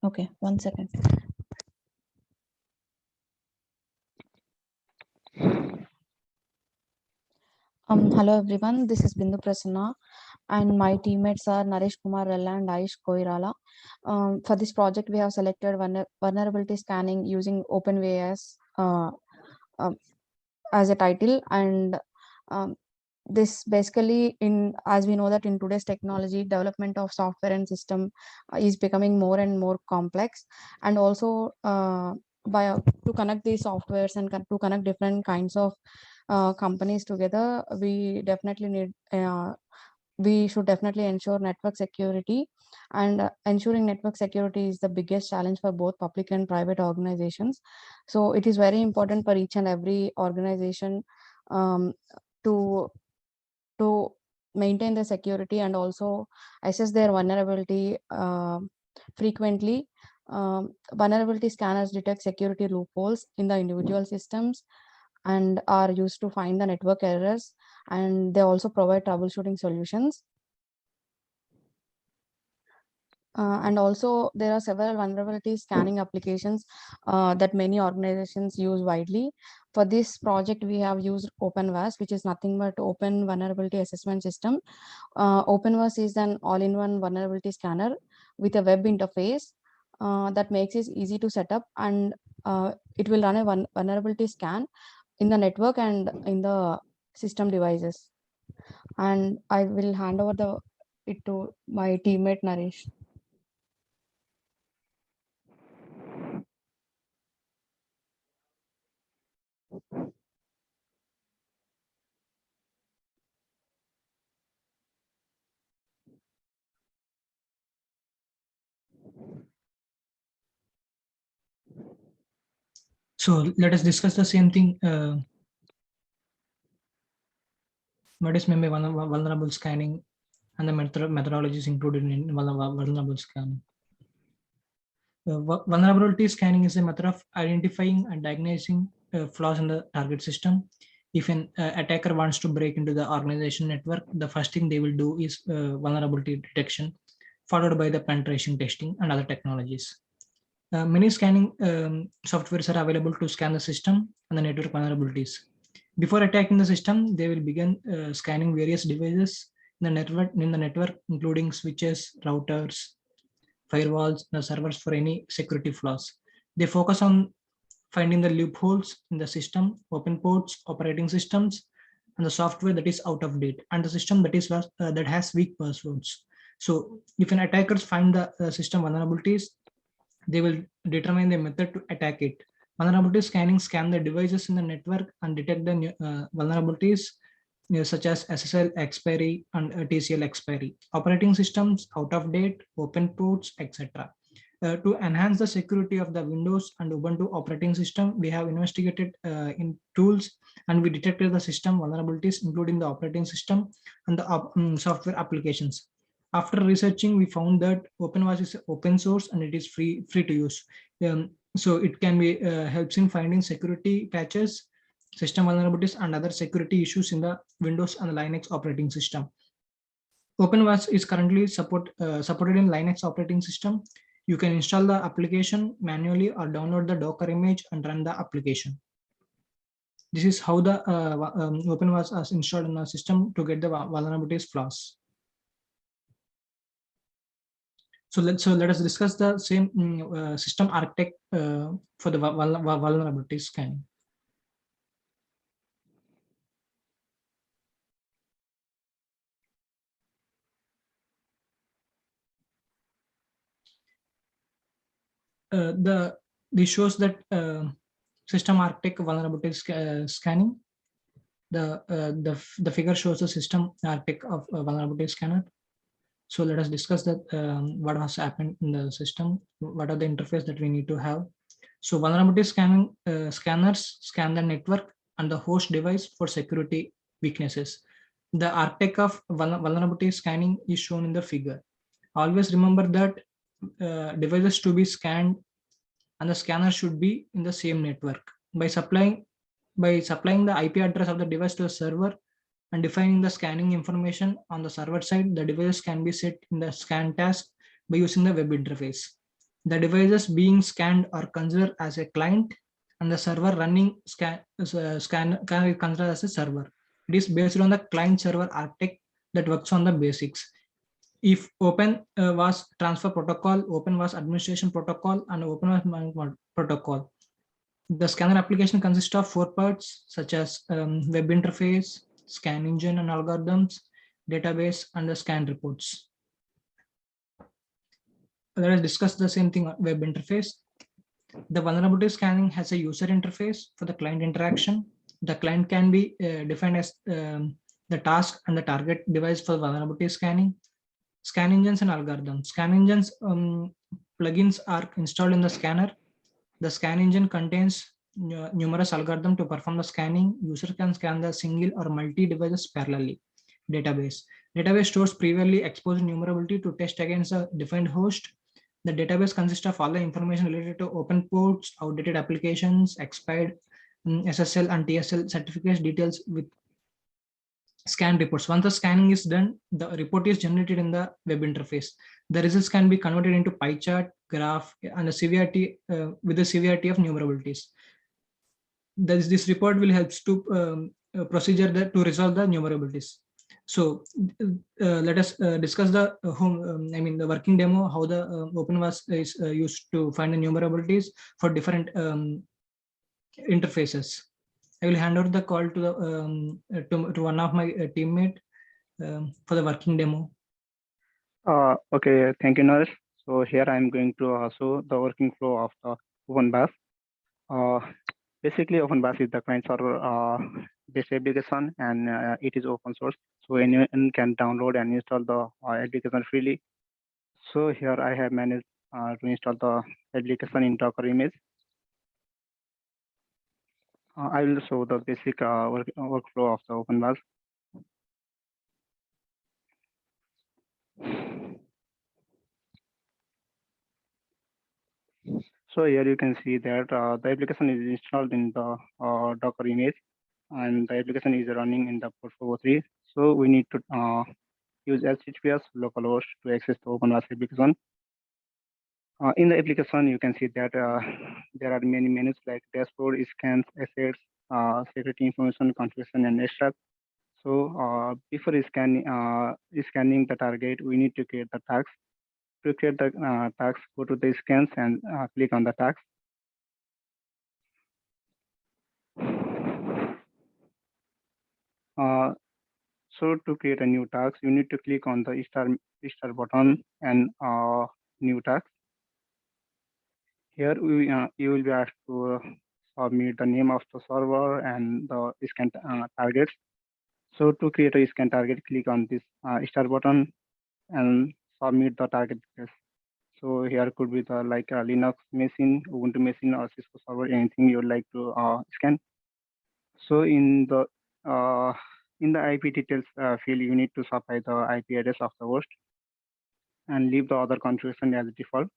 Okay, 1 second. Hello everyone, this is Bindu Prasanna and my teammates are Naresh Kumar Rella and Aish Koirala. For this project, we have selected vulnerability scanning using OpenVAS um, as a title, and um, this basically, in as we know that in today's technology, development of software and system is becoming more and more complex, and also by to connect these softwares and to connect different kinds of companies together, we should definitely ensure network security, and ensuring network security is the biggest challenge for both public and private organizations. So it is very important for each and every organization um, to to maintain the security and also assess their vulnerability frequently. Vulnerability scanners detect security loopholes in the individual systems and are used to find the network errors, and they also provide troubleshooting solutions. And also there are several vulnerability scanning applications that many organizations use widely. For this project, we have used OpenVAS, which is nothing but Open Vulnerability Assessment System. OpenVAS is an all-in-one vulnerability scanner with a web interface that makes it easy to set up, and it will run a vulnerability scan in the network and in the system devices. And I will hand over it to my teammate Naresh. So let us discuss the same thing. What is maybe vulnerable scanning and the methodologies included in vulnerable scanning. Vulnerability scanning is a method of identifying and diagnosing flaws in the target system. If an attacker wants to break into the organization network, the first thing they will do is vulnerability detection, followed by the penetration testing and other technologies. Many scanning softwares are available to scan the system and the network vulnerabilities. Before attacking the system, they will begin scanning various devices in the network, including switches, routers, firewalls, and servers for any security flaws. They focus on finding the loopholes in the system, open ports, operating systems, and the software that is out of date, and the system that has weak passwords. So, if an attackers find the system vulnerabilities, they will determine the method to attack it. Vulnerability scanning scan the devices in the network and detect the vulnerabilities such as SSL expiry and TCL expiry, operating systems out of date, open ports, etc. To enhance the security of the Windows and Ubuntu operating system, we have investigated in tools and we detected the system vulnerabilities, including the operating system and the software applications. After researching, we found that OpenVAS is open source and it is free to use. So it can be helps in finding security patches, system vulnerabilities, and other security issues in the Windows and the Linux operating system. OpenVAS is currently supported in Linux operating system. You can install the application manually or download the Docker image and run the application. This is how the OpenVAS is installed in the system to get the vulnerabilities flaws. So let us discuss the same system architect for the vulnerability scanning. This shows that system architect vulnerability scanning. The figure shows the system architect of vulnerability scanner. So let us discuss that what has happened in the system, what are the interface that we need to have. So vulnerability scanning scanners scan the network and the host device for security weaknesses. The architect of vulnerability scanning is shown in the figure. Always remember that devices to be scanned and the scanner should be in the same network. By supplying the IP address of the device to the server and defining the scanning information on the server side, the device can be set in the scan task by using the web interface. The devices being scanned are considered as a client, and the server running scan can be considered as a server. It is based on the client server architect that works on the basics. If OpenVAS transfer protocol, OpenVAS administration protocol, and OpenVAS management protocol. The scanner application consists of four parts such as web interface, scan engine and algorithms, database, and the scan reports. Let us discuss the same thing, web interface. The vulnerability scanning has a user interface for the client interaction. The client can be defined as the task and the target device for vulnerability scanning. Scan engines and algorithms. Scan engines plugins are installed in the scanner. The scan engine contains numerous algorithms to perform the scanning. User can scan the single or multi devices parallelly. Database. Database stores previously exposed enumerability to test against a defined host. The database consists of all the information related to open ports, outdated applications, expired SSL and TSL certificates details with scan reports. Once the scanning is done, the report is generated in the web interface. The results can be converted into pie chart, graph, and the severity with the severity of numerabilities. This report will help to procedure that to resolve the numerabilities. So let us discuss the the working demo, how the OpenVAS is used to find the numerabilities for different interfaces. I will hand over the call to to one of my teammate for the working demo. Okay, thank you, Naresh. So here I'm going to show the working flow of the OpenVAS. Basically, OpenVAS is the client server based application, and it is open source, so anyone can download and install the application freely. So here I have managed to install the application in Docker image. I will show the basic workflow of the OpenVAS. So here you can see that the application is installed in the Docker image, and the application is running in the port 403. So we need to use HTTPS localhost to access the OpenVAS application. In the application, you can see that there are many menus like dashboard, scans, assets, security information, configuration, and extract. So before scanning the target, we need to create the tags. To create the tags, go to the scans and click on the tags. So to create a new task, you need to click on the star button and new task. Here you will be asked to submit the name of the server and the scan targets. So to create a scan target, click on this star button and submit the target details. So here could be the like a Linux machine, Ubuntu machine, or Cisco server, anything you would like to scan. So in the IP details field, you need to supply the IP address of the host and leave the other configuration as default.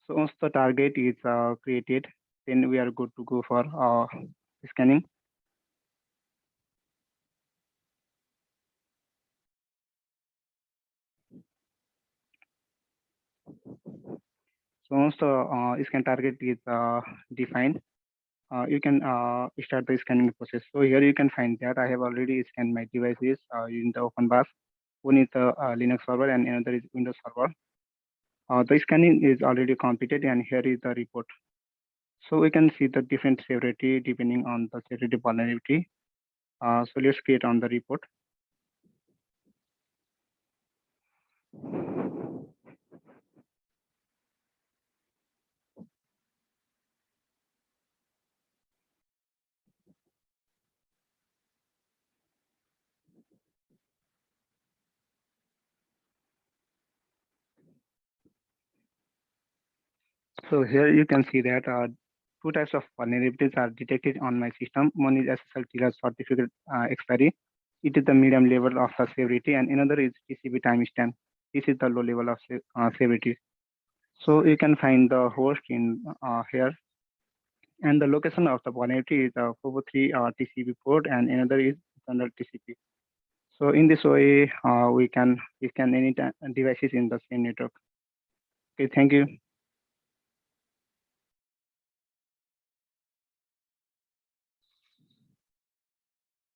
So once the target is created, then we are good to go for scanning. So once the scan target is defined, you can start the scanning process. So here you can find that I have already scanned my devices using the OpenVAS. One is the Linux server and another is Windows server. The scanning is already completed, and here is the report. So we can see the different severity depending on the severity vulnerability. So let's create on the report. So here you can see that two types of vulnerabilities are detected on my system. One is SSL trigger certificate expiry. It is the medium level of the severity, and another is TCP timestamp. This is the low level of severity. So you can find the host in here, and the location of the vulnerability is 443 TCP port, and another is under TCP. So in this way, we can scan any devices in the same network. Okay, thank you.